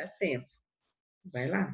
Dá tempo. Vai lá.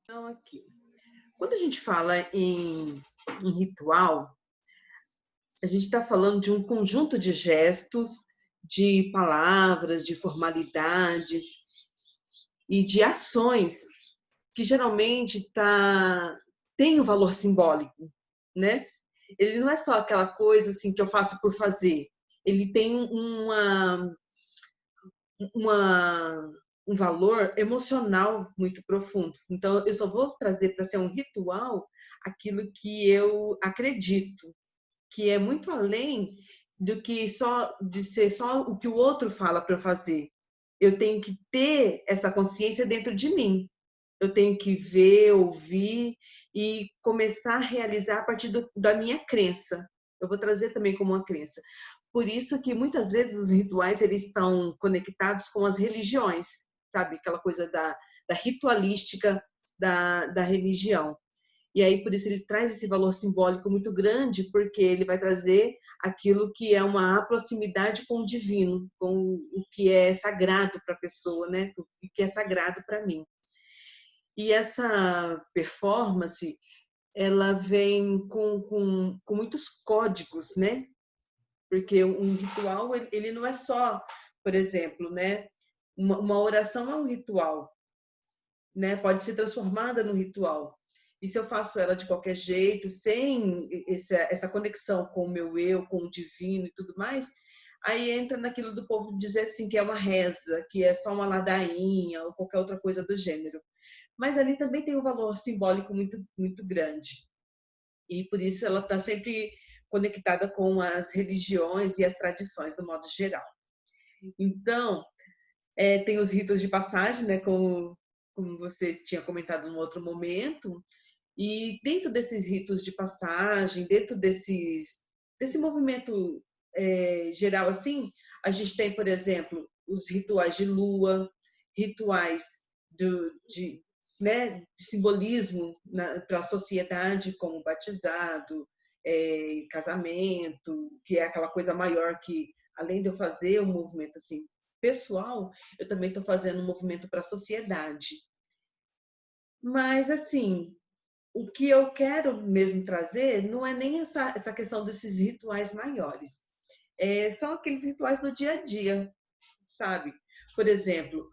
Então, aqui. Quando a gente fala em ritual, a gente está falando de um conjunto de gestos, de palavras, de formalidades e de ações que geralmente tem um valor simbólico, né? Ele não é só aquela coisa assim que eu faço por fazer. Ele tem uma, um valor emocional muito profundo. Então, eu só vou trazer para ser um ritual aquilo que eu acredito, que é muito além do que só de ser só o que o outro fala para eu fazer. Eu tenho que ter essa consciência dentro de mim. Eu tenho que ver, ouvir e começar a realizar a partir da minha crença. Eu vou trazer também como uma crença. Por isso que muitas vezes os rituais eles estão conectados com as religiões, sabe? Aquela coisa da ritualística da religião. E aí, por isso, ele traz esse valor simbólico muito grande, porque ele vai trazer aquilo que é uma proximidade com o divino, com o que é sagrado para a pessoa, né? O que é sagrado para mim. E essa performance, ela vem com muitos códigos, né? Porque um ritual, ele não é só, por exemplo, né? Uma oração é um ritual, né? Pode ser transformada no ritual. E se eu faço ela de qualquer jeito, sem essa conexão com o meu eu, com o divino e tudo mais, aí entra naquilo do povo dizer assim que é uma reza, que é só uma ladainha ou qualquer outra coisa do gênero. Mas ali também tem um valor simbólico muito grande. E por isso ela está sempre conectada com as religiões e as tradições, do modo geral. Então, tem os ritos de passagem, né, como você tinha comentado num outro momento, e dentro desses ritos de passagem, dentro desse movimento geral assim, a gente tem, por exemplo, os rituais de lua, rituais de, né, de simbolismo para a sociedade, como batizado, casamento, que é aquela coisa maior que, além de eu fazer um movimento assim pessoal, eu também estou fazendo um movimento para a sociedade. Mas, assim, o que eu quero mesmo trazer não é nem essa questão desses rituais maiores. São aqueles rituais do dia a dia, sabe? Por exemplo,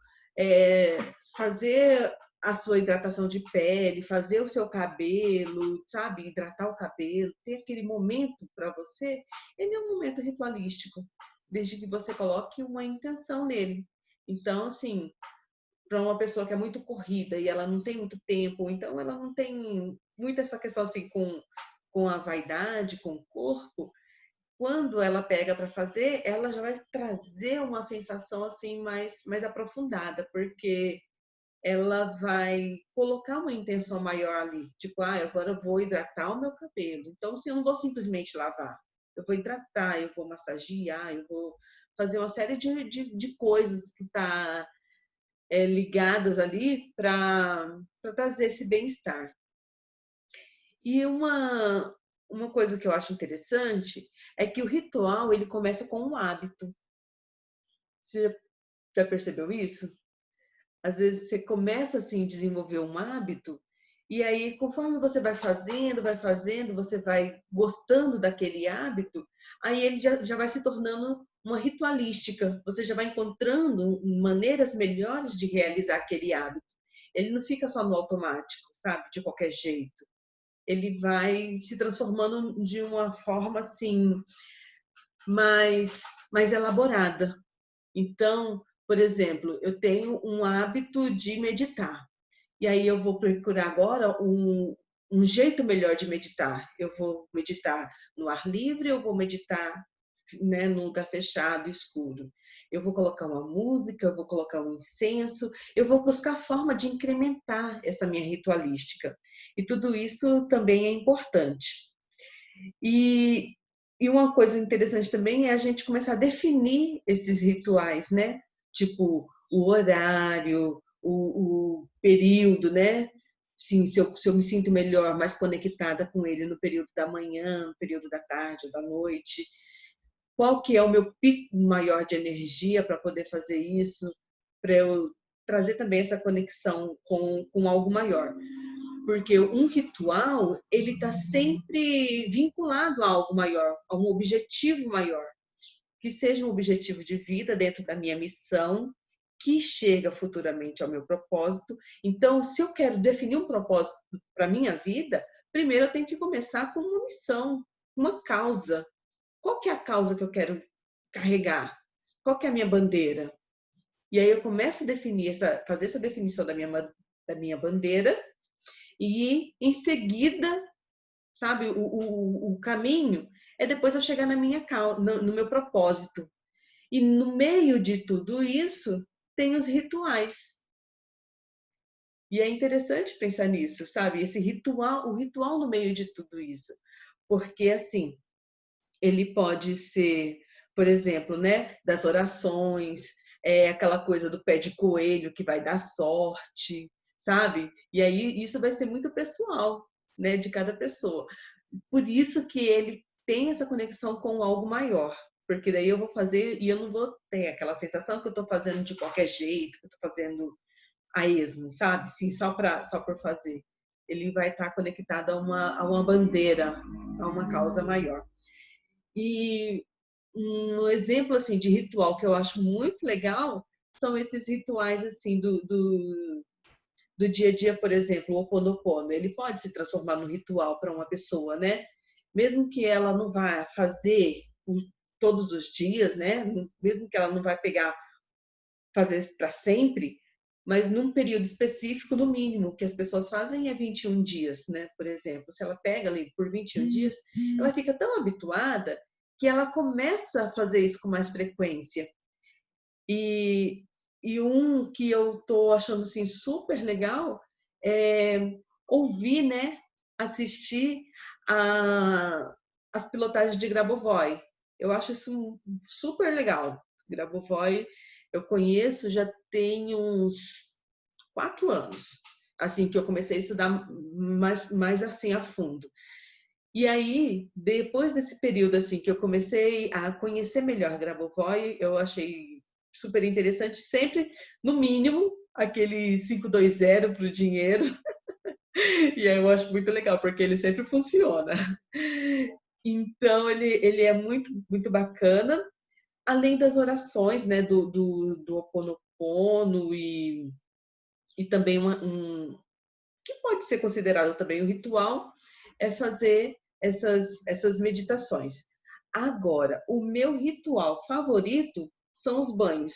fazer a sua hidratação de pele, fazer o seu cabelo, sabe? Hidratar o cabelo, ter aquele momento para você, ele é um momento ritualístico, desde que você coloque uma intenção nele. Então, assim, para uma pessoa que é muito corrida e ela não tem muito tempo, então ela não tem muito essa questão assim com a vaidade, com o corpo, quando ela pega para fazer, ela já vai trazer uma sensação assim mais aprofundada, porque ela vai colocar uma intenção maior ali, tipo, agora eu vou hidratar o meu cabelo. Então, assim, eu não vou simplesmente lavar, eu vou hidratar, eu vou massagear, eu vou fazer uma série de coisas que tá ligadas ali para trazer esse bem-estar. E uma coisa que eu acho interessante é que o ritual ele começa com um hábito. Você já percebeu isso? Às vezes você começa assim a desenvolver um hábito e aí conforme você vai fazendo, você vai gostando daquele hábito, aí ele já vai se tornando uma ritualística. Você já vai encontrando maneiras melhores de realizar aquele hábito. Ele não fica só no automático, sabe? De qualquer jeito. Ele vai se transformando de uma forma assim mais elaborada. Então, por exemplo, eu tenho um hábito de meditar. E aí eu vou procurar agora um jeito melhor de meditar. Eu vou meditar no ar livre, eu vou meditar, né, num lugar fechado, escuro. Eu vou colocar uma música, eu vou colocar um incenso, eu vou buscar forma de incrementar essa minha ritualística. E tudo isso também é importante. E, e uma coisa interessante também é a gente começar a definir esses rituais, né? Tipo, o horário, o período, né? Sim, se eu me sinto melhor, mais conectada com ele no período da manhã, no período da tarde ou da noite. Qual que é o meu pico maior de energia para poder fazer isso, para eu trazer também essa conexão com algo maior. Porque um ritual, ele está sempre vinculado a algo maior, a um objetivo maior, que seja um objetivo de vida dentro da minha missão, que chega futuramente ao meu propósito. Então, se eu quero definir um propósito para a minha vida, primeiro eu tenho que começar com uma missão, uma causa. Qual que é a causa que eu quero carregar? Qual que é a minha bandeira? E aí eu começo a definir fazer essa definição da minha bandeira e em seguida, sabe, o caminho é depois eu chegar no meu propósito. E no meio de tudo isso, tem os rituais. E é interessante pensar nisso, sabe? Esse ritual, o ritual no meio de tudo isso. Porque, assim, ele pode ser, por exemplo, né, das orações, aquela coisa do pé de coelho que vai dar sorte, sabe? E aí isso vai ser muito pessoal, né, de cada pessoa. Por isso que ele tem essa conexão com algo maior, porque daí eu vou fazer e eu não vou ter aquela sensação que eu estou fazendo de qualquer jeito, que eu estou fazendo a esmo, sabe? Sim, só por fazer. Ele vai estar conectado a uma bandeira, a uma causa maior. E um exemplo assim de ritual que eu acho muito legal são esses rituais assim do dia a dia, por exemplo, o Ho Oponopono. Ele pode se transformar num ritual para uma pessoa, né? Mesmo que ela não vá fazer todos os dias, né? Mesmo que ela não vai pegar fazer para sempre, mas num período específico, no mínimo, o que as pessoas fazem é 21 dias, né? Por exemplo, se ela pega ali por 21 dias, ela fica tão habituada que ela começa a fazer isso com mais frequência. E, e um que eu tô achando assim super legal é ouvir, né? Assistir as pilotagens de Grabovoi. Eu acho isso super legal. Grabovoi eu conheço já tem uns 4 anos, assim que eu comecei a estudar mais assim a fundo. E aí, depois desse período assim que eu comecei a conhecer melhor Grabovoi, eu achei super interessante, sempre no mínimo aquele 520 para o dinheiro. E aí eu acho muito legal porque ele sempre funciona. Então ele é muito bacana, além das orações, né, do Ho Oponopono e também que pode ser considerado também um ritual, é fazer essas meditações. Agora, o meu ritual favorito são os banhos.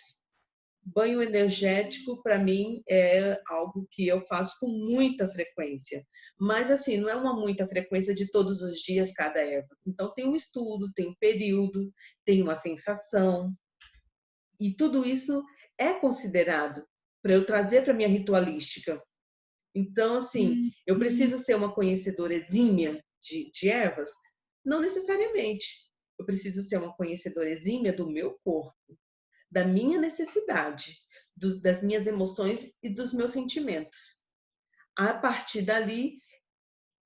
Banho energético, para mim, é algo que eu faço com muita frequência. Mas, assim, não é uma muita frequência de todos os dias, cada época. Então, tem um estudo, tem um período, tem uma sensação. E tudo isso é considerado para eu trazer para minha ritualística. Então, assim, eu preciso ser uma conhecedora exímia de ervas? Não necessariamente. Eu preciso ser uma conhecedora exímia do meu corpo, da minha necessidade, das minhas emoções e dos meus sentimentos. A partir dali,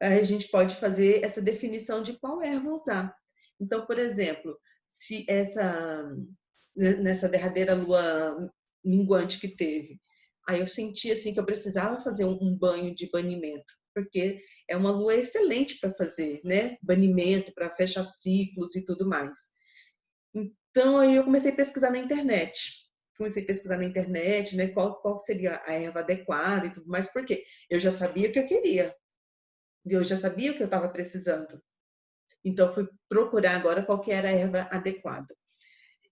a gente pode fazer essa definição de qual erva usar. Então, por exemplo, se nessa derradeira lua minguante que teve. Aí eu senti assim que eu precisava fazer um banho de banimento, porque é uma lua excelente para fazer, né? Banimento, para fechar ciclos e tudo mais. Então aí eu comecei a pesquisar na internet. Comecei a pesquisar na internet, né? Qual seria a erva adequada e tudo mais, porque eu já sabia o que eu queria. Eu já sabia o que eu estava precisando. Então, fui procurar agora qual que era a erva adequada.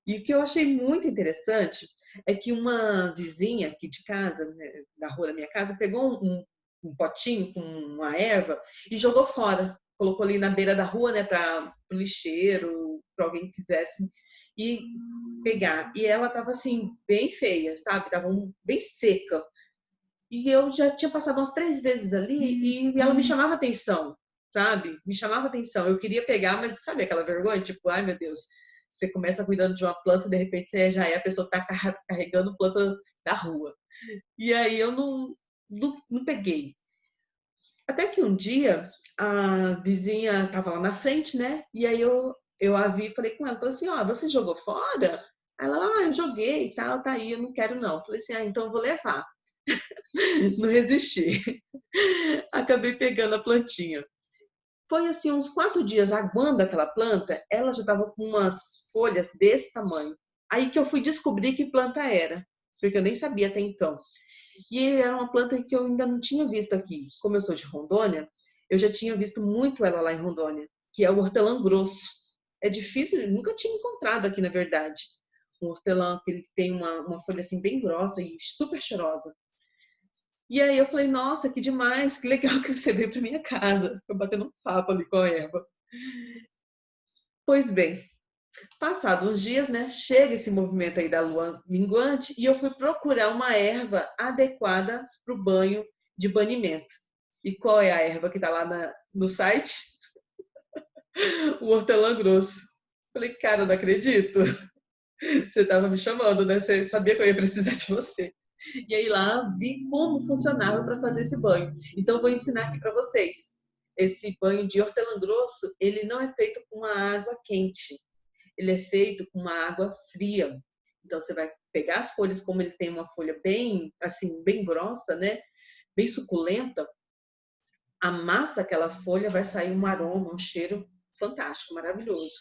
E o que eu achei muito interessante é que uma vizinha aqui de casa, né, da rua da minha casa, pegou um potinho com uma erva e jogou fora. Colocou ali na beira da rua, né, para o lixeiro, para alguém que quisesse e pegar. E ela estava assim, bem feia, sabe? Estava bem seca. E eu já tinha passado umas 3 vezes ali e ela me chamava atenção, sabe? Me chamava atenção. Eu queria pegar, mas sabe aquela vergonha? Tipo, ai meu Deus, você começa cuidando de uma planta e de repente você já é a pessoa que tá carregando planta da rua. E aí eu não peguei. Até que um dia a vizinha tava lá na frente, né? E aí eu a vi e falei com ela, falei assim, ó, você jogou fora? Ela, eu joguei e tal, tá aí, eu não quero não. Falei assim, então eu vou levar. Não resisti. Acabei pegando a plantinha. Foi assim, uns 4 dias aguando aquela planta, ela já estava com umas folhas desse tamanho. Aí que eu fui descobrir que planta era, porque eu nem sabia até então. E era uma planta que eu ainda não tinha visto aqui. Como eu sou de Rondônia, eu já tinha visto muito ela lá em Rondônia, que é o hortelã grosso. É difícil, nunca tinha encontrado aqui, na verdade. Um hortelã que ele tem uma folha assim bem grossa e super cheirosa. E aí eu falei, nossa, que demais, que legal que você veio para minha casa. Eu batendo um papo ali com a erva. Pois bem, passados uns dias, né, chega esse movimento aí da lua minguante e eu fui procurar uma erva adequada para o banho de banimento. E qual é a erva que está lá no site? O hortelã grosso. Falei, cara, não acredito. Você estava me chamando, né? Você sabia que eu ia precisar de você. E aí lá vi como funcionava para fazer esse banho. Então vou ensinar aqui para vocês. Esse banho de hortelã grosso, ele não é feito com uma água quente. Ele é feito com uma água fria. Então você vai pegar as folhas, como ele tem uma folha bem assim, bem grossa, né? Bem suculenta, amassa aquela folha, vai sair um aroma, um cheiro fantástico, maravilhoso.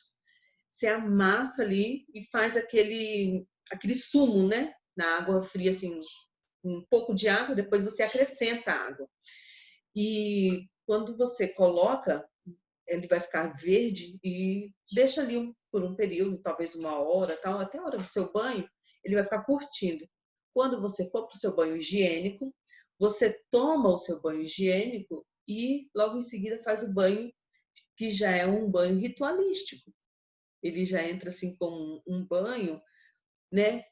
Você amassa ali e faz aquele sumo, né? Na água fria, assim, um pouco de água, depois você acrescenta a água. E quando você coloca, ele vai ficar verde e deixa ali por um período, talvez 1 hora, tal, até a hora do seu banho, ele vai ficar curtindo. Quando você for para o seu banho higiênico, você toma o seu banho higiênico e logo em seguida faz o banho que já é um banho ritualístico. Ele já entra assim com um banho, né?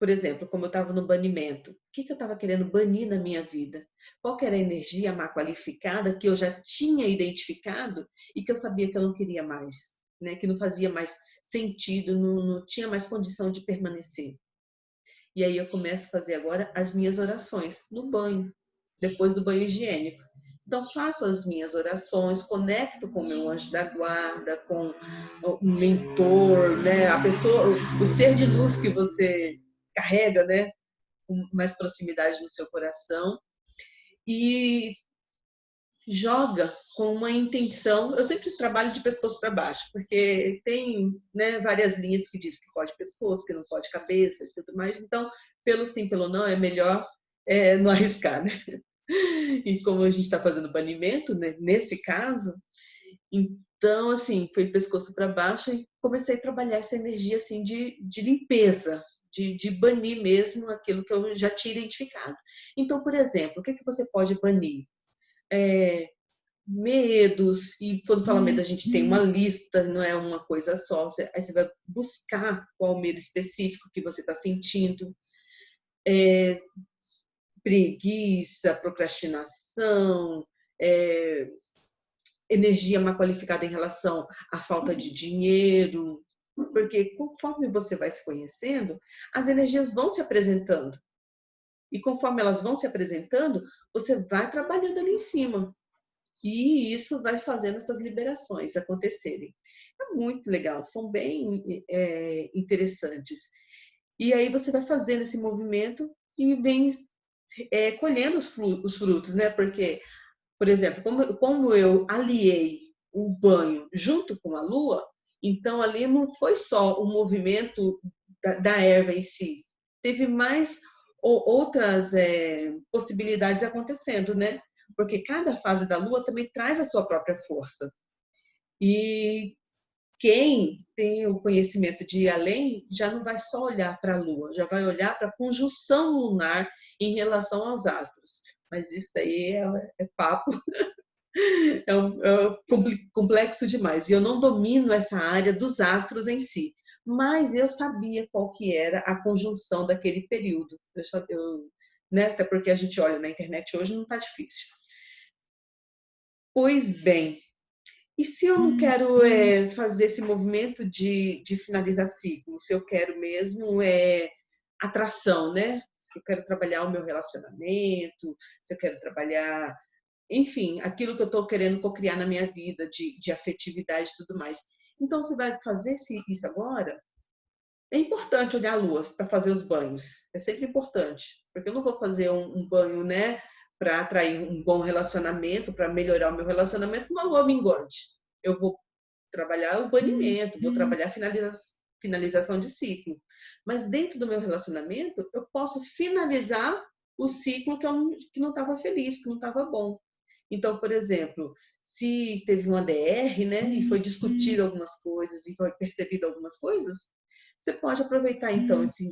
Por exemplo, como eu estava no banimento, o que eu estava querendo banir na minha vida? Qual que era a energia má qualificada que eu já tinha identificado e que eu sabia que eu não queria mais, né? Que não fazia mais sentido, não tinha mais condição de permanecer. E aí eu começo a fazer agora as minhas orações no banho, depois do banho higiênico. Então, faço as minhas orações, conecto com o meu anjo da guarda, com o mentor, né? A pessoa, o ser de luz que você carrega, né? Com mais proximidade no seu coração. E joga com uma intenção. Eu sempre trabalho de pescoço para baixo, porque tem, né, várias linhas que diz que pode pescoço, que não pode cabeça e tudo mais. Então, pelo sim, pelo não, é melhor não arriscar, né? E como a gente está fazendo banimento, né, nesse caso, então, assim, foi pescoço para baixo e comecei a trabalhar essa energia, assim, de limpeza, de banir mesmo aquilo que eu já tinha identificado. Então, por exemplo, o que você pode banir? Medos, e quando fala medo, a gente tem uma lista, não é uma coisa só. Aí você vai buscar qual medo específico que você está sentindo. Preguiça, procrastinação, energia mal qualificada em relação à falta de dinheiro, porque conforme você vai se conhecendo, as energias vão se apresentando. E conforme elas vão se apresentando, você vai trabalhando ali em cima. E isso vai fazendo essas liberações acontecerem. É muito legal, são bem interessantes. E aí você vai fazendo esse movimento e vem colhendo os frutos, né? Porque, por exemplo, como eu aliei o banho junto com a lua, então ali não foi só o movimento da erva em si, teve mais outras possibilidades acontecendo, né? Porque cada fase da lua também traz a sua própria força. E quem tem o conhecimento de ir além já não vai só olhar para a lua, já vai olhar para a conjunção lunar em relação aos astros. Mas isso daí é papo, complexo demais. E eu não domino essa área dos astros em si, mas eu sabia qual que era a conjunção daquele período. Né? Até porque a gente olha na internet hoje, não está difícil. Pois bem, e se eu não quero fazer esse movimento de finalizar ciclo, se eu quero mesmo atração, né? Se eu quero trabalhar o meu relacionamento, se eu quero trabalhar, enfim, aquilo que eu estou querendo cocriar na minha vida, de afetividade e tudo mais. Então, você vai fazer isso agora? É importante olhar a lua para fazer os banhos. É sempre importante. Porque eu não vou fazer um banho, né, para atrair um bom relacionamento, para melhorar o meu relacionamento, numa lua minguante. Eu vou trabalhar o banimento, vou trabalhar a finalização de ciclo. Mas dentro do meu relacionamento, eu posso finalizar o ciclo que não estava feliz, que não estava bom. Então, por exemplo, se teve uma DR, né, e foi discutido algumas coisas e foi percebido algumas coisas, você pode aproveitar então esse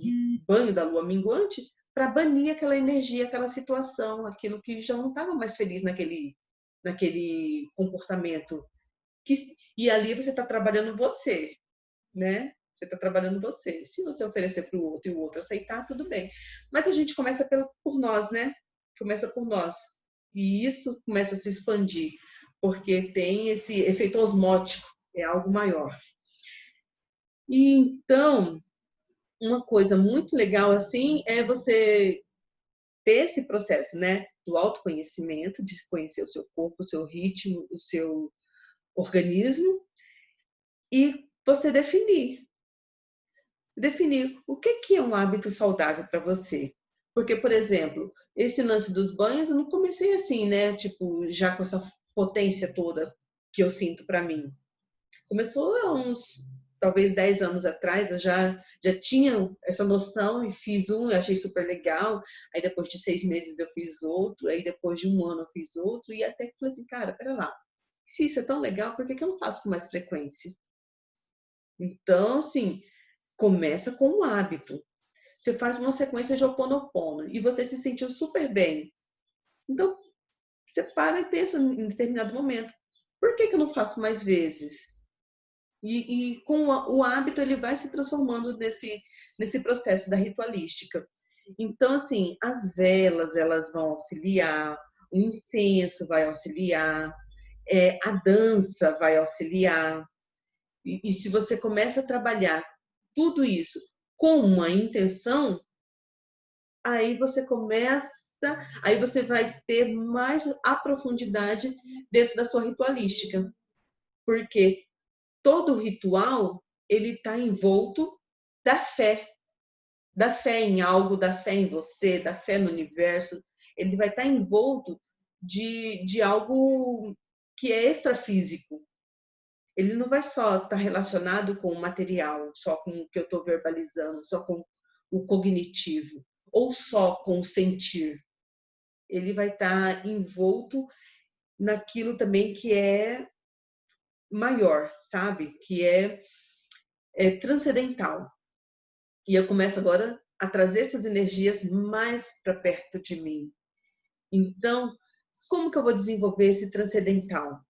banho da lua minguante para banir aquela energia, aquela situação, aquilo que já não estava mais feliz naquele comportamento. E ali você está trabalhando você, né? Você está trabalhando você. Se você oferecer para o outro e o outro aceitar, tudo bem. Mas a gente começa por nós, né? Começa por nós. E isso começa a se expandir, porque tem esse efeito osmótico, é algo maior. E então, uma coisa muito legal assim é você ter esse processo, né, do autoconhecimento, de conhecer o seu corpo, o seu ritmo, o seu organismo e você definir o que é um hábito saudável para você. Porque, por exemplo, esse lance dos banhos, eu não comecei assim, né, tipo, já com essa potência toda que eu sinto para mim. Começou há uns, talvez 10 anos atrás, eu já tinha essa noção e fiz um, eu achei super legal. Aí depois de 6 meses eu fiz outro, aí depois de um ano eu fiz outro, e até que falei assim, cara, pera lá, se isso é tão legal, por que eu não faço com mais frequência? Então, assim, começa com um hábito. Você faz uma sequência de Ho'oponopono e você se sentiu super bem. Então, você para e pensa em determinado momento, por que eu não faço mais vezes? E com o hábito ele vai se transformando nesse processo da ritualística. Então, assim, as velas elas vão auxiliar, o incenso vai auxiliar, a dança vai auxiliar. E se você começa a trabalhar tudo isso com uma intenção, aí você vai ter mais a profundidade dentro da sua ritualística, porque todo ritual ele está envolto da fé em algo, da fé em você, da fé no universo. Ele vai estar envolto de algo que é extrafísico. Ele não vai só estar relacionado com o material, só com o que eu estou verbalizando, só com o cognitivo, ou só com o sentir. Ele vai estar envolto naquilo também que é maior, sabe? Que é transcendental. E eu começo agora a trazer essas energias mais para perto de mim. Então, como que eu vou desenvolver esse transcendental?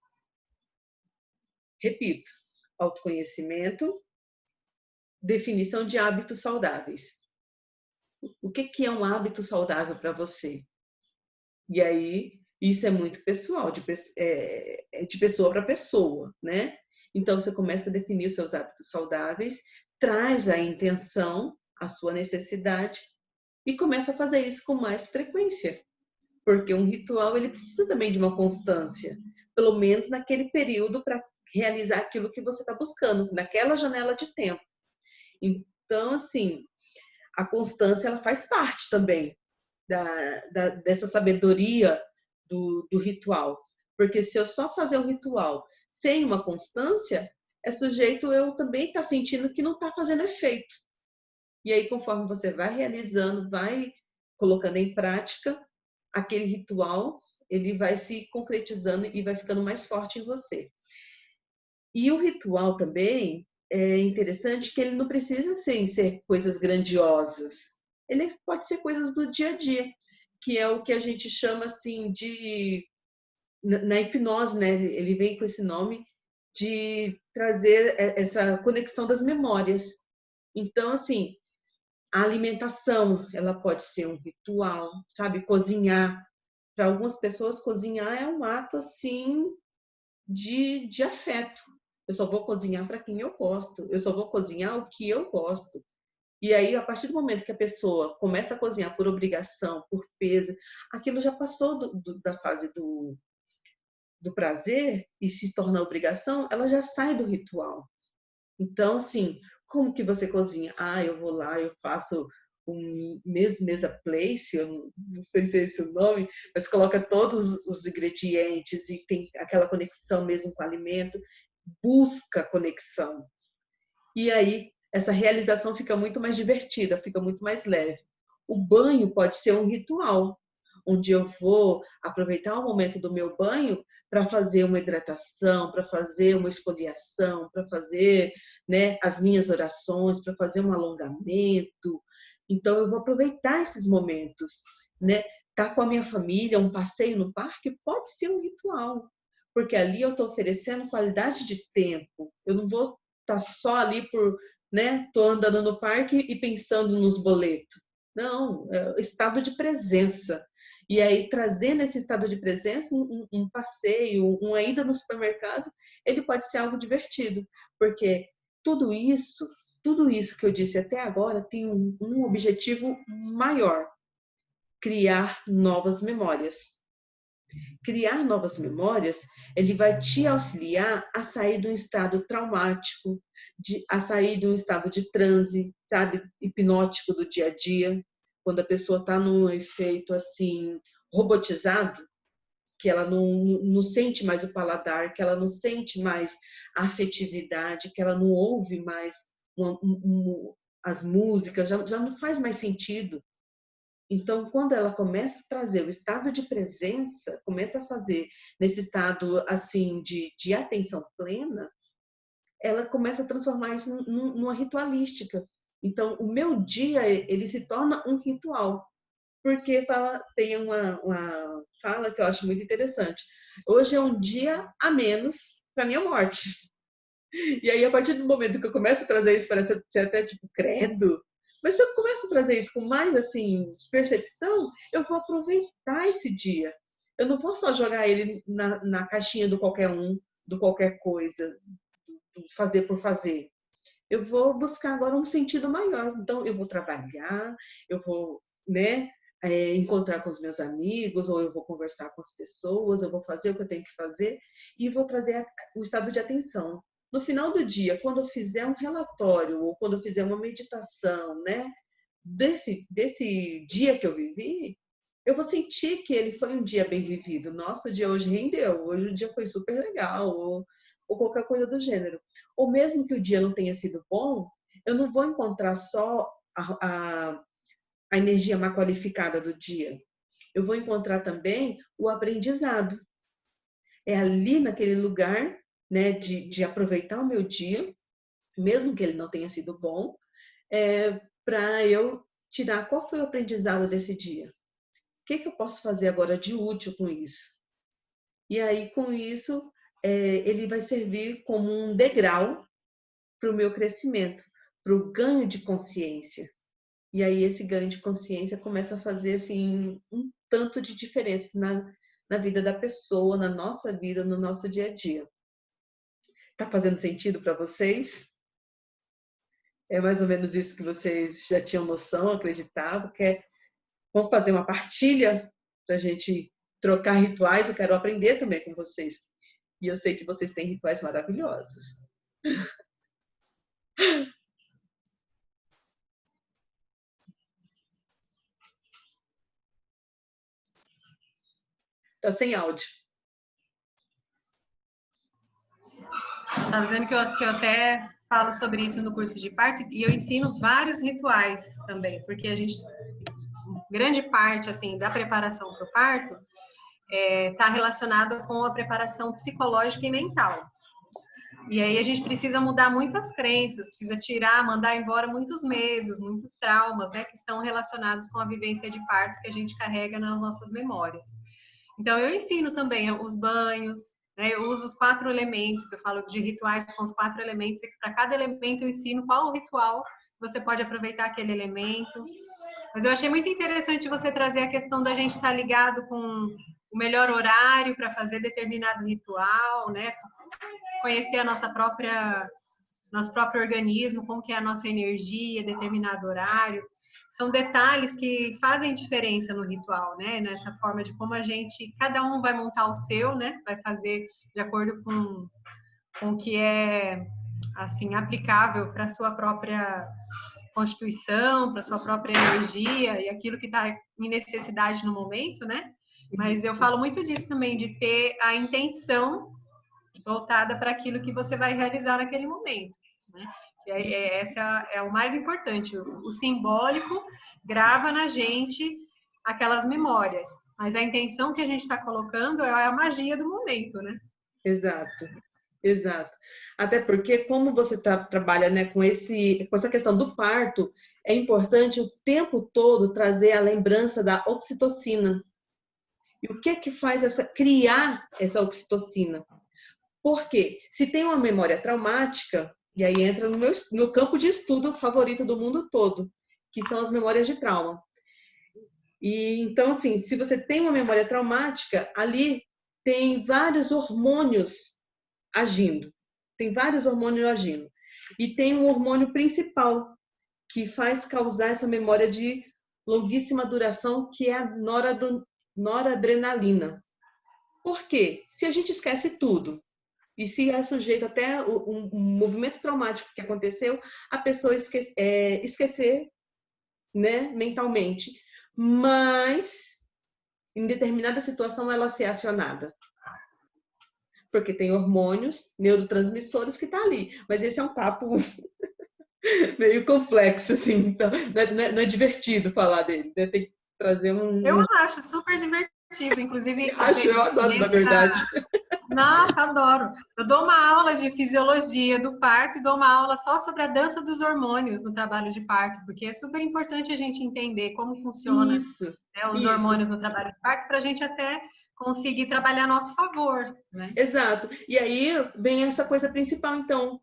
Repito, autoconhecimento, definição de hábitos saudáveis. O que é um hábito saudável para você? E aí, isso é muito pessoal, de pessoa para pessoa, né? Então, você começa a definir os seus hábitos saudáveis, traz a intenção, a sua necessidade, e começa a fazer isso com mais frequência. Porque um ritual, ele precisa também de uma constância. pelo menos naquele período, para realizar aquilo que você está buscando, naquela janela de tempo. Então, assim, a constância ela faz parte também dessa sabedoria do ritual. Porque se eu só fazer um ritual sem uma constância, é sujeito eu também estar sentindo que não está fazendo efeito. E aí, conforme você vai realizando, vai colocando em prática, aquele ritual, ele vai se concretizando e vai ficando mais forte em você. E o ritual também é interessante que ele não precisa ser coisas grandiosas. Ele pode ser coisas do dia a dia, que é o que a gente chama assim de na hipnose, né? Ele vem com esse nome de trazer essa conexão das memórias. Então, assim, a alimentação, ela pode ser um ritual, sabe? Cozinhar. Para algumas pessoas, cozinhar é um ato, assim, de afeto. Eu só vou cozinhar para quem eu gosto. Eu só vou cozinhar o que eu gosto. E aí, a partir do momento que a pessoa começa a cozinhar por obrigação, por peso, aquilo já passou da fase do prazer e se torna obrigação, ela já sai do ritual. Então, assim, como que você cozinha? Ah, eu vou lá, eu faço um mesa place, eu não sei se é esse o nome, mas coloca todos os ingredientes e tem aquela conexão mesmo com o alimento, busca conexão. E aí, essa realização fica muito mais divertida, fica muito mais leve. O banho pode ser um ritual, onde eu vou aproveitar o momento do meu banho para fazer uma hidratação, para fazer uma esfoliação, para fazer, né, as minhas orações, para fazer um alongamento. Então, eu vou aproveitar esses momentos, né? Tá com a minha família, um passeio no parque pode ser um ritual, porque ali eu estou oferecendo qualidade de tempo. Eu não vou estar só ali por, né? Tô andando no parque e pensando nos boletos. Não, é estado de presença. E aí, trazendo esse estado de presença, um passeio, uma ida no supermercado, ele pode ser algo divertido, porque tudo isso, tudo isso que eu disse até agora tem um objetivo maior: criar novas memórias. Criar novas memórias, ele vai te auxiliar a sair de um estado traumático, a sair de um estado de transe, sabe, hipnótico do dia a dia, quando a pessoa está num efeito assim robotizado, que ela não sente mais o paladar, que ela não sente mais a afetividade, que ela não ouve mais as músicas, já não faz mais sentido. Então, quando ela começa a trazer o estado de presença, começa a fazer nesse estado assim de atenção plena, ela começa a transformar isso numa ritualística. Então, o meu dia ele se torna um ritual, porque tem uma fala que eu acho muito interessante. Hoje é um dia a menos para minha morte. E aí, a partir do momento que eu começo a trazer isso, parece ser até tipo credo. Mas se eu começo a trazer isso com mais assim percepção, eu vou aproveitar esse dia. Eu não vou só jogar ele na caixinha do qualquer um, do qualquer coisa, do fazer por fazer. Eu vou buscar agora um sentido maior. Então, eu vou trabalhar, eu vou, né, encontrar com os meus amigos, ou eu vou conversar com as pessoas, eu vou fazer o que eu tenho que fazer e vou trazer o estado de atenção. No final do dia, quando eu fizer um relatório ou quando eu fizer uma meditação, né, desse dia que eu vivi, eu vou sentir que ele foi um dia bem vivido. Nossa, o dia hoje rendeu, hoje o dia foi super legal, ou qualquer coisa do gênero. Ou mesmo que o dia não tenha sido bom, eu não vou encontrar só a energia má qualificada do dia. Eu vou encontrar também o aprendizado. É ali naquele lugar, né, de aproveitar o meu dia, mesmo que ele não tenha sido bom, para eu tirar qual foi o aprendizado desse dia. O que eu posso fazer agora de útil com isso? E aí, com isso, ele vai servir como um degrau para o meu crescimento, para o ganho de consciência. E aí, esse ganho de consciência começa a fazer assim, um tanto de diferença na vida da pessoa, na nossa vida, no nosso dia a dia. Tá fazendo sentido para vocês? É mais ou menos isso que vocês já tinham noção, acreditavam? Vamos fazer uma partilha para a gente trocar rituais? Eu quero aprender também com vocês. E eu sei que vocês têm rituais maravilhosos. Tá sem áudio. Tá dizendo que eu até falo sobre isso no curso de parto e eu ensino vários rituais também, porque a gente, grande parte assim da preparação para o parto está relacionado com a preparação psicológica e mental. E aí a gente precisa mudar muitas crenças, precisa tirar, mandar embora muitos medos, muitos traumas, né, que estão relacionados com a vivência de parto que a gente carrega nas nossas memórias. Então eu ensino também os banhos, né, eu uso os 4 elementos, eu falo de rituais com os 4 elementos, e para cada elemento eu ensino qual o ritual você pode aproveitar aquele elemento. Mas eu achei muito interessante você trazer a questão da gente estar ligado com o melhor horário para fazer determinado ritual, né? Conhecer a nosso próprio organismo, como que é a nossa energia, determinado horário. São detalhes que fazem diferença no ritual, né? Nessa forma de como a gente, cada um vai montar o seu, né? Vai fazer de acordo com o que é, assim, aplicável para a sua própria constituição, para a sua própria energia e aquilo que está em necessidade no momento, né? Mas eu falo muito disso também, de ter a intenção voltada para aquilo que você vai realizar naquele momento, né? Essa é o mais importante. O simbólico grava na gente aquelas memórias, mas a intenção que a gente está colocando é a magia do momento, né? Exato, exato. Até porque, como você trabalha, né, com essa questão do parto, é importante o tempo todo trazer a lembrança da oxitocina. E o que é que faz criar essa oxitocina? Porque se tem uma memória traumática, e aí entra no campo de estudo favorito do mundo todo, que são as memórias de trauma. E então, assim, se você tem uma memória traumática, ali tem vários hormônios agindo. Tem vários hormônios agindo. E tem um hormônio principal que faz causar essa memória de longuíssima duração, que é a noradrenalina. Por quê? Se a gente esquece tudo, e se é sujeito até um movimento traumático que aconteceu, a pessoa esquecer, né, mentalmente. Mas, em determinada situação, ela ser acionada. Porque tem hormônios, neurotransmissores que estão ali. Mas esse é um papo meio complexo, assim. Então, não é divertido falar dele. Né? Tem que trazer Eu acho super divertido, inclusive. Eu adoro, na verdade. Nossa, adoro. Eu dou uma aula de fisiologia do parto e dou uma aula só sobre a dança dos hormônios no trabalho de parto, porque é super importante a gente entender como funciona, né, os hormônios no trabalho de parto, para a gente até conseguir trabalhar a nosso favor, né? Exato. E aí vem essa coisa principal, então.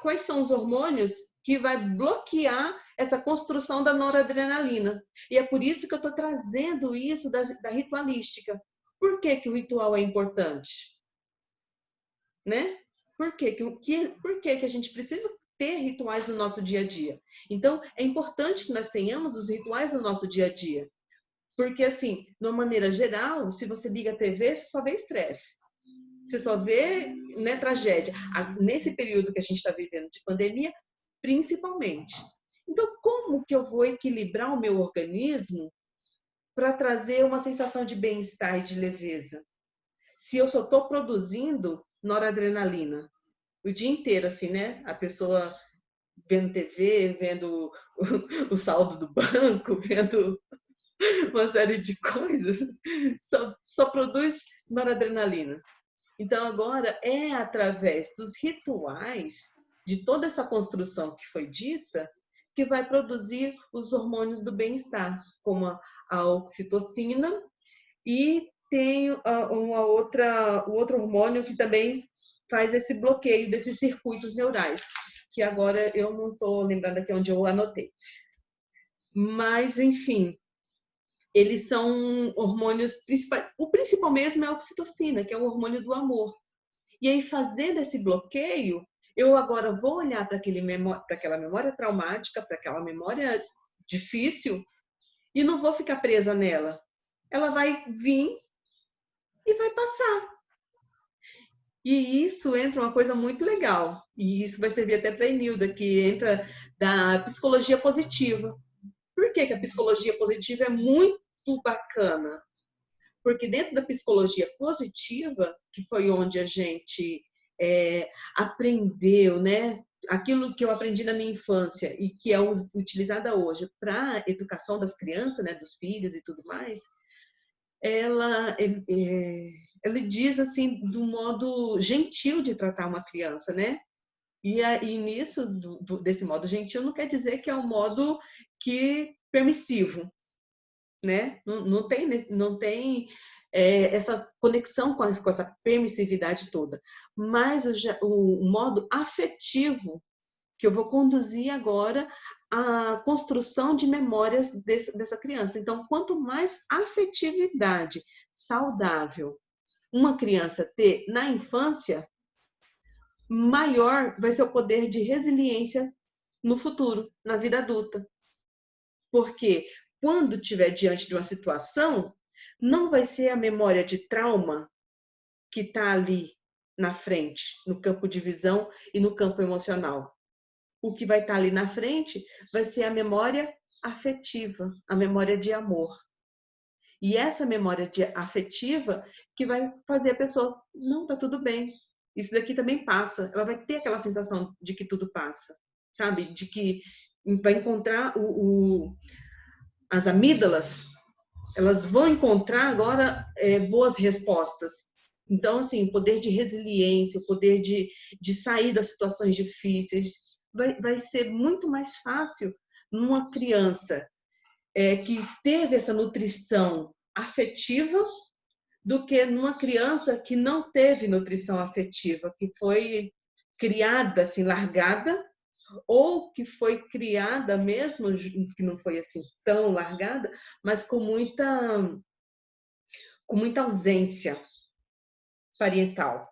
Quais são os hormônios que vai bloquear essa construção da noradrenalina? E é por isso que eu estou trazendo isso da ritualística. Por que que o ritual é importante? Né? Por que a gente precisa ter rituais no nosso dia a dia? Então, é importante que nós tenhamos os rituais no nosso dia a dia. Porque, assim, de uma maneira geral, se você liga a TV, você só vê estresse. Você só vê, né, tragédia. Nesse período que a gente está vivendo de pandemia, principalmente. Então, como que eu vou equilibrar o meu organismo para trazer uma sensação de bem-estar e de leveza? Se eu só estou produzindo noradrenalina o dia inteiro, assim, né? A pessoa vendo TV, vendo o saldo do banco, vendo uma série de coisas, só produz noradrenalina. Então, agora é através dos rituais, de toda essa construção que foi dita, que vai produzir os hormônios do bem-estar, como a oxitocina, e tem o outro hormônio que também faz esse bloqueio desses circuitos neurais, que agora eu não estou lembrando aqui onde eu anotei. Mas, enfim, eles são hormônios principais. O principal mesmo é a oxitocina, que é o hormônio do amor. E aí, fazendo esse bloqueio, eu agora vou olhar para aquela memória traumática, para aquela memória difícil, e não vou ficar presa nela. Ela vai vir e vai passar. E isso entra uma coisa muito legal. E isso vai servir até para a Enilda, que entra da psicologia positiva. Por que que a psicologia positiva é muito bacana? Porque dentro da psicologia positiva, que foi onde a gente aprendeu, né? Aquilo que eu aprendi na minha infância e que é utilizada hoje para a educação das crianças, né? Dos filhos e tudo mais, ele diz assim do modo gentil de tratar uma criança, né? E nisso, desse modo gentil, não quer dizer que é um modo que permissivo, né? Não tem essa conexão com essa permissividade toda. Mas o modo afetivo que eu vou conduzir agora a construção de memórias dessa criança. Então, quanto mais afetividade saudável uma criança ter na infância, maior vai ser o poder de resiliência no futuro, na vida adulta. Porque quando estiver diante de uma situação, não vai ser a memória de trauma que está ali na frente, no campo de visão e no campo emocional. O que vai estar ali na frente vai ser a memória afetiva, a memória de amor. E essa memória afetiva que vai fazer a pessoa, não, tá tudo bem. Isso daqui também passa. Ela vai ter aquela sensação de que tudo passa, sabe? De que vai encontrar as amígdalas, elas vão encontrar agora boas respostas. Então, assim, o poder de resiliência, o poder de sair das situações difíceis, vai ser muito mais fácil numa criança que teve essa nutrição afetiva do que numa criança que não teve nutrição afetiva, que foi criada assim, largada, ou que foi criada mesmo, que não foi assim tão largada, mas com muita ausência parental.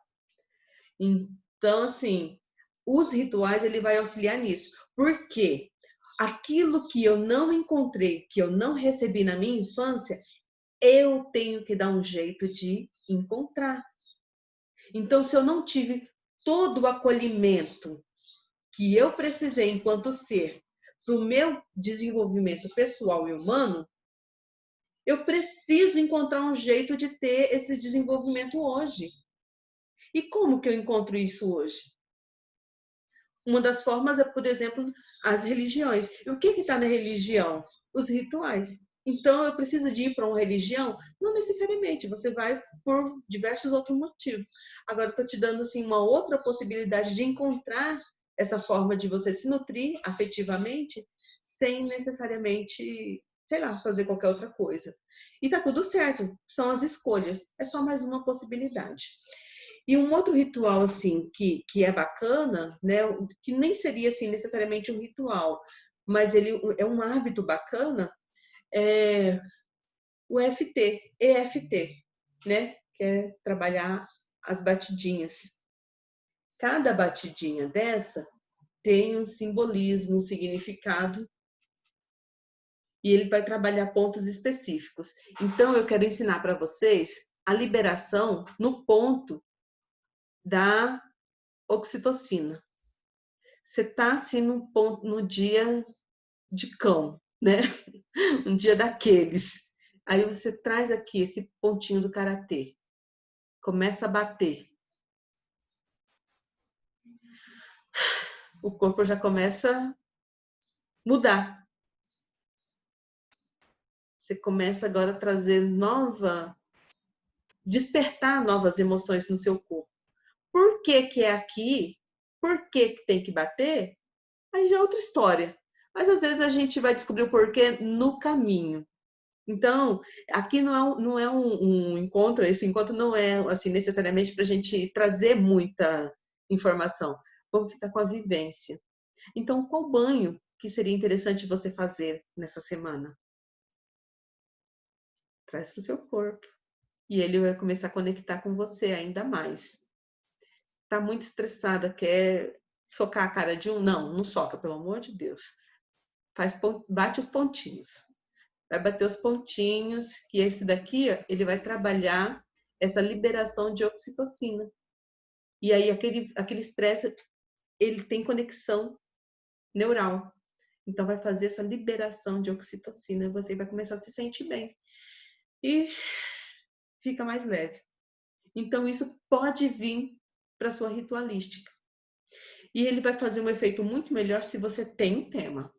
Então, assim, os rituais ele vai auxiliar nisso. Por quê? Aquilo que eu não encontrei, que eu não recebi na minha infância, eu tenho que dar um jeito de encontrar. Então, se eu não tive todo o acolhimento que eu precisei enquanto ser para o meu desenvolvimento pessoal e humano, eu preciso encontrar um jeito de ter esse desenvolvimento hoje. E como que eu encontro isso hoje? Uma das formas é, por exemplo, as religiões. E o que está na religião? Os rituais. Então, eu preciso de ir para uma religião? Não necessariamente, você vai por diversos outros motivos. Agora, estou te dando assim, uma outra possibilidade de encontrar essa forma de você se nutrir afetivamente, sem necessariamente, sei lá, fazer qualquer outra coisa. E tá tudo certo, são as escolhas, é só mais uma possibilidade. E um outro ritual, assim, que é bacana, né, que nem seria, assim, necessariamente um ritual, mas ele é um hábito bacana, é o EFT, né, que é trabalhar as batidinhas. Cada batidinha dessa tem um simbolismo, um significado, e ele vai trabalhar pontos específicos. Então, eu quero ensinar para vocês a liberação no ponto da oxitocina. Você tá assim no dia de cão, né? Um dia daqueles. Aí você traz aqui esse pontinho do karatê. Começa a bater. O corpo já começa a mudar. Você começa agora a trazer despertar novas emoções no seu corpo. Por que que é aqui? Por que que tem que bater? Aí já é outra história. Mas às vezes a gente vai descobrir o porquê no caminho. Então, aqui não é um encontro, esse encontro não é assim necessariamente para a gente trazer muita informação. Vamos ficar com a vivência. Então, qual banho que seria interessante você fazer nessa semana? Traz para o seu corpo. E ele vai começar a conectar com você ainda mais. Está muito estressada, quer socar a cara de um? Não, não soca, pelo amor de Deus. Bate os pontinhos. Vai bater os pontinhos, que esse daqui, ele vai trabalhar essa liberação de oxitocina. E aí aquele estresse, ele tem conexão neural. Então vai fazer essa liberação de oxitocina, você vai começar a se sentir bem. E fica mais leve. Então isso pode vir para sua ritualística. E ele vai fazer um efeito muito melhor se você tem um tema,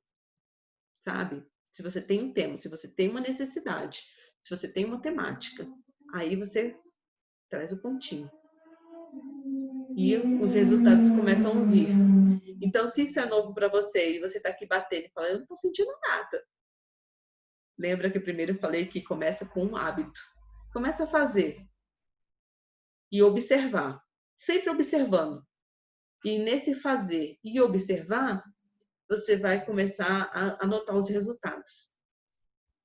sabe? Se você tem um tema, se você tem uma necessidade, se você tem uma temática, aí você traz o pontinho. E os resultados começam a vir. Então, se isso é novo para você e você está aqui batendo e falando, eu não estou sentindo nada. Lembra que primeiro eu falei que começa com um hábito. Começa a fazer e observar. Sempre observando. E nesse fazer e observar, você vai começar a notar os resultados.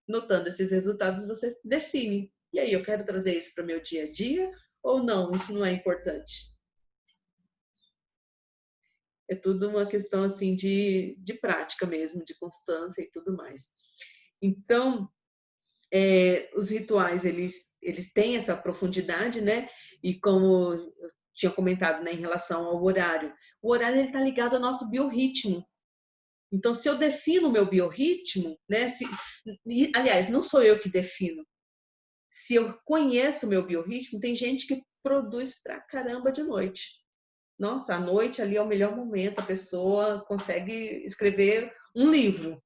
Notando esses resultados, você define. E aí, eu quero trazer isso para o meu dia a dia ou não? Isso não é importante. É tudo uma questão assim de prática mesmo, de constância e tudo mais. Então, os rituais, eles têm essa profundidade, né? E como eu tinha comentado, né, em relação ao horário, o horário está ligado ao nosso biorritmo. Então, se eu defino o meu biorritmo, né? Aliás, não sou eu que defino. Se eu conheço o meu biorritmo, tem gente que produz pra caramba de noite. Nossa, à noite ali é o melhor momento, a pessoa consegue escrever um livro,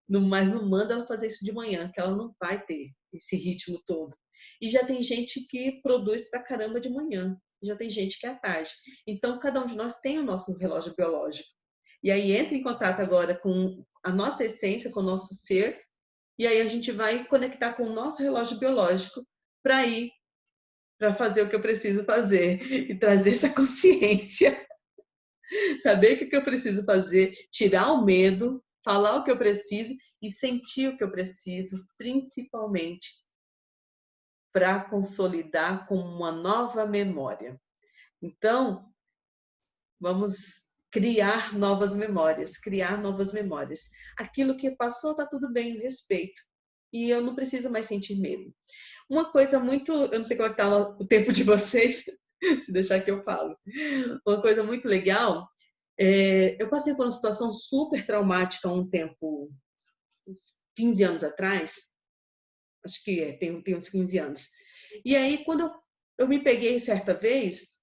mas não manda ela fazer isso de manhã, que ela não vai ter esse ritmo todo. E já tem gente que produz pra caramba de manhã, já tem gente que é à tarde. Então, cada um de nós tem o nosso relógio biológico. E aí entra em contato agora com a nossa essência, com o nosso ser, e aí a gente vai conectar com o nosso relógio biológico para ir para fazer o que eu preciso fazer e trazer essa consciência, saber o que eu preciso fazer, tirar o medo, falar o que eu preciso e sentir o que eu preciso, principalmente para consolidar como uma nova memória. Então, vamos criar novas memórias, criar novas memórias. Aquilo que passou está tudo bem, respeito. E eu não preciso mais sentir medo. Uma coisa muito, eu não sei como é que está o tempo de vocês, se deixar que eu falo. Uma coisa muito legal, eu passei por uma situação super traumática há um tempo, uns 15 anos atrás, acho que tem uns 15 anos. E aí, quando eu me peguei certa vez,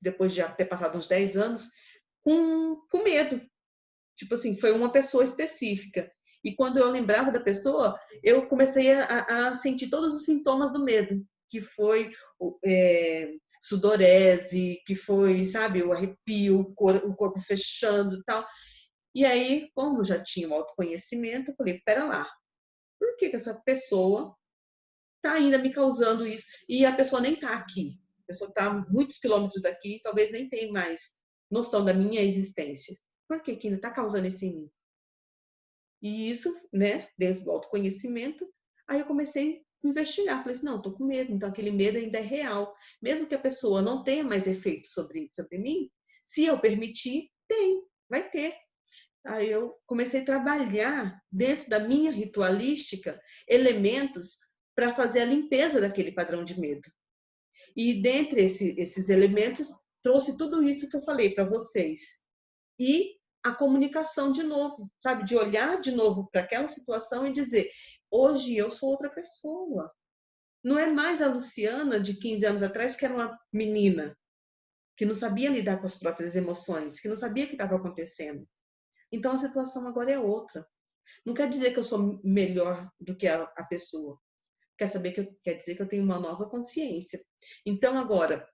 depois de já ter passado uns 10 anos, com medo. Tipo assim, foi uma pessoa específica. E quando eu lembrava da pessoa, eu comecei a sentir todos os sintomas do medo, que foi sudorese, que foi, sabe, o arrepio, o corpo fechando e tal. E aí, como já tinha o autoconhecimento, eu falei, pera lá, por que essa pessoa está ainda me causando isso? E a pessoa nem está aqui. A pessoa está a muitos quilômetros daqui, talvez nem tenha mais noção da minha existência. Por que ainda está causando isso em mim? E isso, né, dentro do autoconhecimento, aí eu comecei a investigar. Falei assim, não, estou com medo, então aquele medo ainda é real. Mesmo que a pessoa não tenha mais efeito sobre mim, se eu permitir, vai ter. Aí eu comecei a trabalhar dentro da minha ritualística elementos para fazer a limpeza daquele padrão de medo. E dentre esses elementos, trouxe tudo isso que eu falei para vocês. E a comunicação de novo, sabe? De olhar de novo para aquela situação e dizer, hoje eu sou outra pessoa. Não é mais a Luciana de 15 anos atrás, que era uma menina, que não sabia lidar com as próprias emoções, que não sabia o que estava acontecendo. Então a situação agora é outra. Não quer dizer que eu sou melhor do que a pessoa. Quer dizer que eu tenho uma nova consciência. Então agora,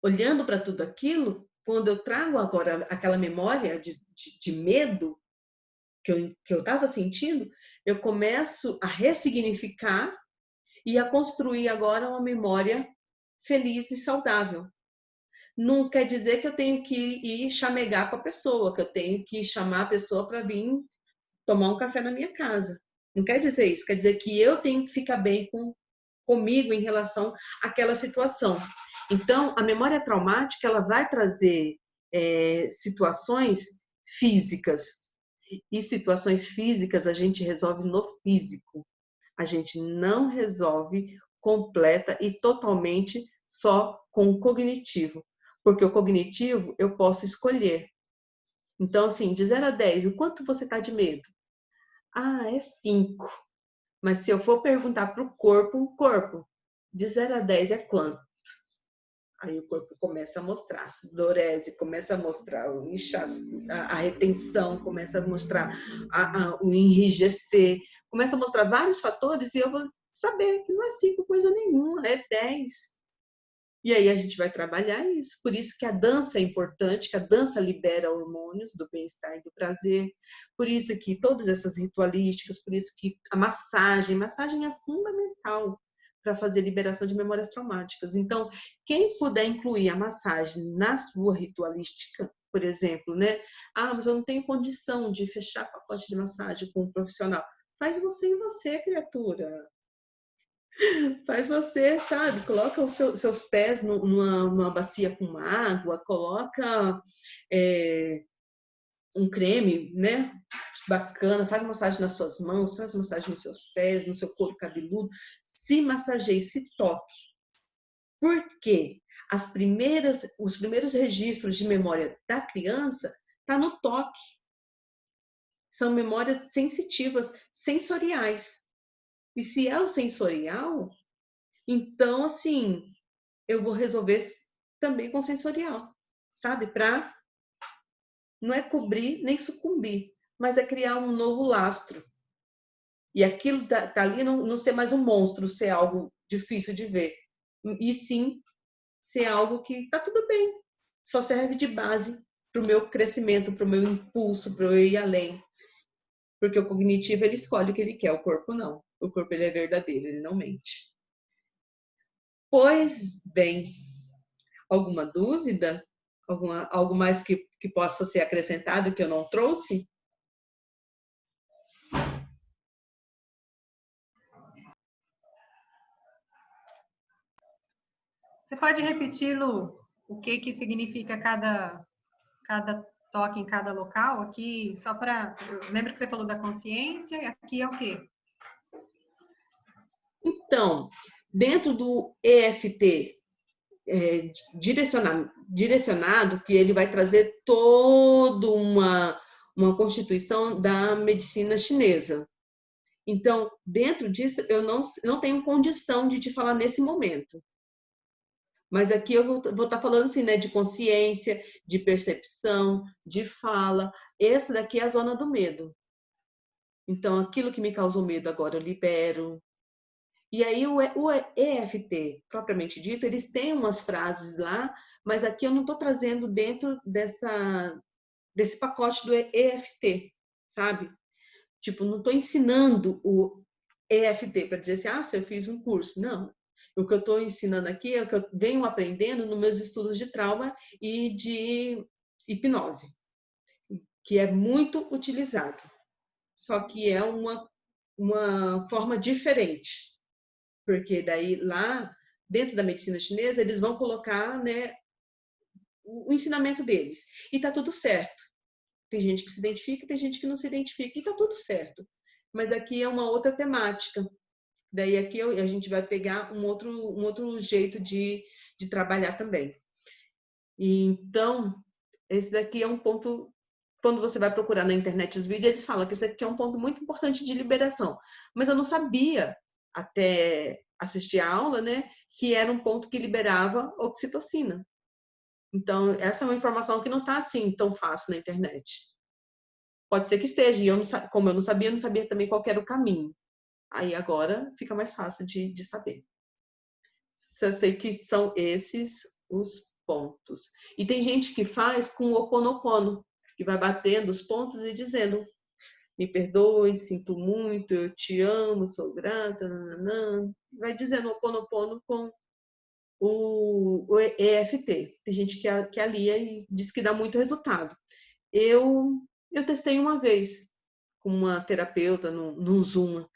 olhando para tudo aquilo, quando eu trago agora aquela memória de medo que eu estava sentindo, eu começo a ressignificar e a construir agora uma memória feliz e saudável. Não quer dizer que eu tenho que ir chamegar com a pessoa, que eu tenho que chamar a pessoa para vir tomar um café na minha casa. Não quer dizer isso, quer dizer que eu tenho que ficar bem comigo em relação àquela situação. Então, a memória traumática, ela vai trazer situações físicas. E situações físicas a gente resolve no físico. A gente não resolve completa e totalmente só com o cognitivo. Porque o cognitivo eu posso escolher. Então, assim, de 0 a 10, o quanto você está de medo? Ah, é 5. Mas se eu for perguntar para o corpo, de 0 a 10 é quanto? Aí o corpo começa a mostrar, a sudorese começa a mostrar, o inchaço, a retenção começa a mostrar, o enrijecer, começa a mostrar vários fatores e eu vou saber que não é 5 coisa nenhuma, é 10. E aí a gente vai trabalhar isso. Por isso que a dança é importante, que a dança libera hormônios do bem-estar e do prazer. Por isso que todas essas ritualísticas, por isso que a massagem é fundamental para fazer liberação de memórias traumáticas. Então, quem puder incluir a massagem na sua ritualística, por exemplo, né? Ah, mas eu não tenho condição de fechar pacote de massagem com um profissional. Faz você em você, criatura. Faz você, sabe? Coloca os seus pés numa bacia com água, coloca um creme, né? Bacana, faz massagem nas suas mãos, faz massagem nos seus pés, no seu couro cabeludo. Se massageie, se toque. Por quê? Os primeiros registros de memória da criança tá no toque. São memórias sensitivas, sensoriais. E se é o sensorial, então, assim, eu vou resolver também com sensorial, sabe? Para não é cobrir nem sucumbir, mas é criar um novo lastro. E aquilo tá ali não ser mais um monstro, ser algo difícil de ver. E sim ser algo que tá tudo bem. Só serve de base para o meu crescimento, para o meu impulso, para eu ir além. Porque o cognitivo, ele escolhe o que ele quer, o corpo não. O corpo, ele é verdadeiro, ele não mente. Pois bem, alguma dúvida? Algo mais que possa ser acrescentado que eu não trouxe? Você pode repetir, Lu, o que significa cada toque em cada local? Aqui, só para... Lembra que você falou da consciência? E aqui é o quê? Então, dentro do EFT direcionado, que ele vai trazer toda uma constituição da medicina chinesa. Então, dentro disso, eu não tenho condição de te falar nesse momento. Mas aqui eu vou estar falando assim, né, de consciência, de percepção, de fala. Esse daqui é a zona do medo. Então, aquilo que me causou medo agora eu libero. E aí o EFT, propriamente dito, eles têm umas frases lá, mas aqui eu não estou trazendo dentro desse pacote do EFT, sabe? Tipo, não estou ensinando o EFT para dizer assim, ah, eu fiz um curso. Não. O que eu estou ensinando aqui é o que eu venho aprendendo nos meus estudos de trauma e de hipnose, que é muito utilizado. Só que é uma forma diferente. Porque daí lá, dentro da medicina chinesa, eles vão colocar, né, o ensinamento deles. E tá tudo certo. Tem gente que se identifica, tem gente que não se identifica, e tá tudo certo. Mas aqui é uma outra temática. Daí aqui a gente vai pegar um outro jeito de trabalhar também. E então, esse daqui é um ponto, quando você vai procurar na internet os vídeos, eles falam que esse aqui é um ponto muito importante de liberação. Mas eu não sabia, até assistir a aula, né, que era um ponto que liberava oxitocina. Então, essa é uma informação que não está assim tão fácil na internet. Pode ser que esteja, e eu não, como eu não sabia também qual era o caminho. Aí agora fica mais fácil de saber. Eu sei que são esses os pontos. E tem gente que faz com o Ho'oponopono, que vai batendo os pontos e dizendo: me perdoe, sinto muito, eu te amo, sou grata, nananã. Vai dizendo o Ho'oponopono com o EFT. Tem gente que alia e diz que dá muito resultado. Eu testei uma vez com uma terapeuta no Zoom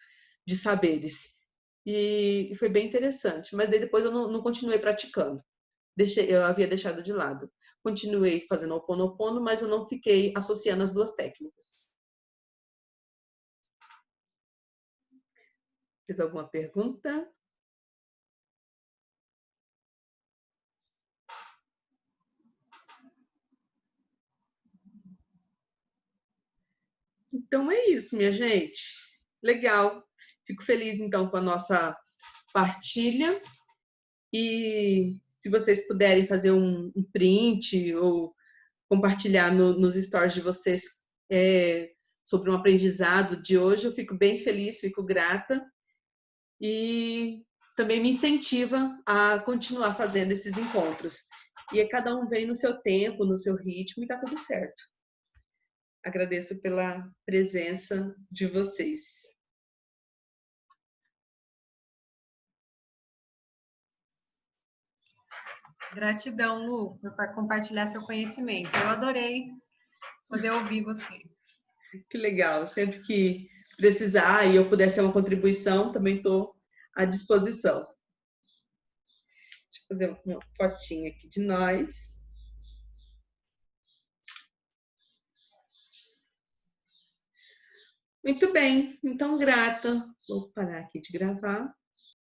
de saberes. E foi bem interessante. Mas depois eu não continuei praticando. Eu havia deixado de lado. Continuei fazendo o Ho'oponopono, mas eu não fiquei associando as duas técnicas. Fez alguma pergunta? Então é isso, minha gente. Legal. Fico feliz então com a nossa partilha. E se vocês puderem fazer um print ou compartilhar nos stories de vocês sobre um aprendizado de hoje, eu fico bem feliz, fico grata. E também me incentiva a continuar fazendo esses encontros. E cada um vem no seu tempo, no seu ritmo, e tá tudo certo. Agradeço pela presença de vocês. Gratidão, Lu, por compartilhar seu conhecimento. Eu adorei poder ouvir você. Que legal. Sempre que precisar e eu puder ser uma contribuição, também estou à disposição. Deixa eu fazer uma fotinha aqui de nós. Muito bem, então grata. Vou parar aqui de gravar.